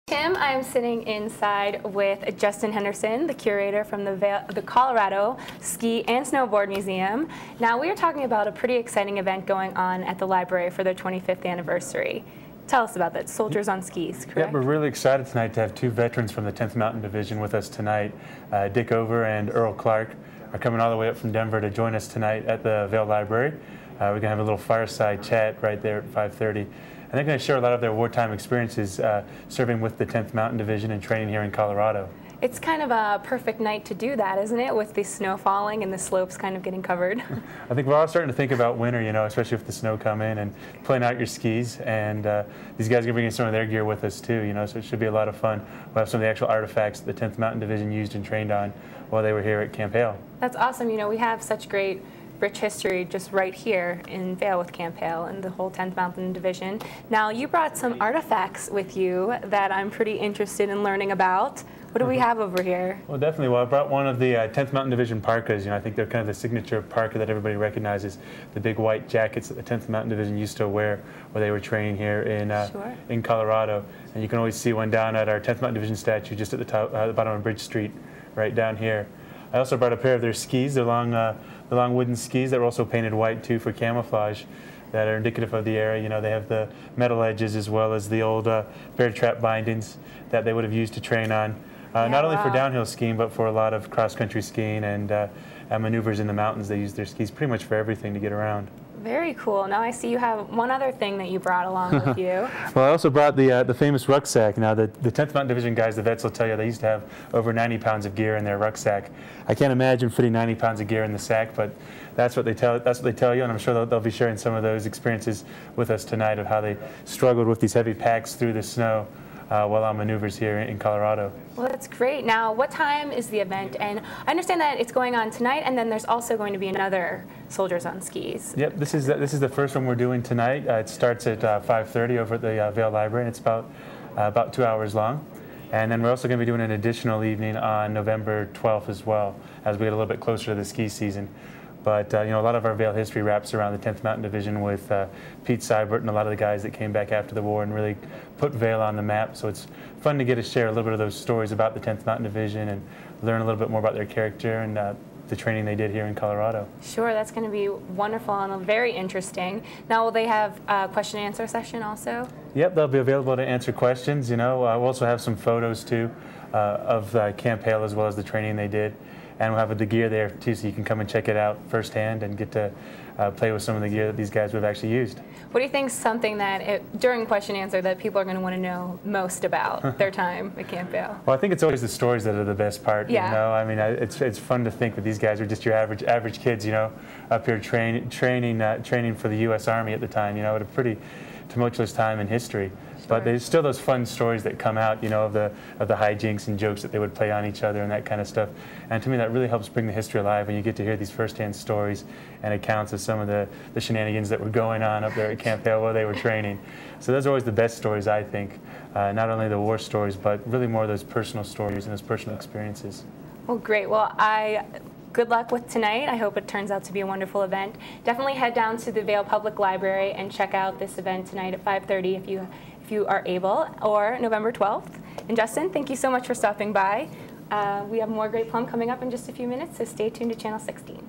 Tim, I'm sitting inside with Justin Henderson, the curator from the Colorado Ski and Snowboard Museum. Now, we are talking about a pretty exciting event going on at the library for their 25th anniversary. Tell us about that. Soldiers on Skis, correct? Yeah, we're really excited tonight to have two veterans from the 10th Mountain Division with us tonight. Dick Over and Earl Clark are coming all the way up from Denver to join us tonight at the Vail Library. We're going to have a little fireside chat right there at 5:30. And they're going to share a lot of their wartime experiences serving with the 10th Mountain Division and training here in Colorado. It's kind of a perfect night to do that, isn't it, with the snow falling and the slopes kind of getting covered? I think we're all starting to think about winter, you know, especially with the snow coming and pulling out your skis. And these guys are going to bring in some of their gear with us too, you know, so it should be a lot of fun. We'll have some of the actual artifacts that the 10th Mountain Division used and trained on while they were here at Camp Hale. That's awesome. You know, we have such great rich history just right here in Vail with Camp Hale and the whole 10th Mountain Division. Now, you brought some artifacts with you that I'm pretty interested in learning about. What do we have over here? Well, definitely. Well, I brought one of the 10th Mountain Division parkas. You know, I think they're kind of the signature parka that everybody recognizes. The big white jackets that the 10th Mountain Division used to wear while they were training here in Colorado. And you can always see one down at our 10th Mountain Division statue just at the top, the bottom of Bridge Street, right down here. I also brought a pair of their skis, the long wooden skis that were also painted white too for camouflage, that are indicative of the era. You know, they have the metal edges as well as the old bear trap bindings that they would have used to train on. Not only for downhill skiing, but for a lot of cross-country skiing and maneuvers in the mountains. They use their skis pretty much for everything to get around. Very cool. Now I see you have one other thing that you brought along with you. Well, I also brought the famous rucksack. Now, the 10th Mountain Division guys, the vets will tell you, they used to have over 90 pounds of gear in their rucksack. I can't imagine fitting 90 pounds of gear in the sack, but that's what they tell you, and I'm sure they'll be sharing some of those experiences with us tonight of how they struggled with these heavy packs through the snow while on maneuvers here in Colorado. Well, that's great. Now, what time is the event? And I understand that it's going on tonight, and then there's also going to be another Soldiers on Skis. Yep, this is the first one we're doing tonight. It starts at 5:30 over at the Vail Library, and it's about 2 hours long. And then we're also going to be doing an additional evening on November 12th as well, as we get a little bit closer to the ski season. But you know, a lot of our Vail history wraps around the 10th Mountain Division with Pete Seibert and a lot of the guys that came back after the war and really put Vail on the map. So it's fun to get to share a little bit of those stories about the 10th Mountain Division and learn a little bit more about their character and the training they did here in Colorado. Sure, that's going to be wonderful and very interesting. Now, will they have a question and answer session also? Yep, they'll be available to answer questions. You know, we'll also have some photos too of Camp Hale as well as the training they did. And we'll have the gear there too, so you can come and check it out firsthand and get to play with some of the gear that these guys would have actually used. What do you think is something that, during question and answer, that people are going to want to know most about their time at Camp Hale? Well, I think it's always the stories that are the best part. Yeah. You know, I mean, it's fun to think that these guys are just your average kids, you know, up here training for the U.S. Army at the time. You know, at a pretty tumultuous time in history. But there's still those fun stories that come out, you know, of the hijinks and jokes that they would play on each other and that kind of stuff. And to me, that really helps bring the history alive when you get to hear these firsthand stories and accounts of some of the shenanigans that were going on up there at Camp Hale while they were training. So those are always the best stories, I think. Not only the war stories, but really more of those personal stories and those personal experiences. Well, great. Well, good luck with tonight. I hope it turns out to be a wonderful event. Definitely head down to the Vail Public Library and check out this event tonight at 5:30 if you are able, or November 12th. And Justin, thank you so much for stopping by. We have more great Plum coming up in just a few minutes, so stay tuned to Channel 16.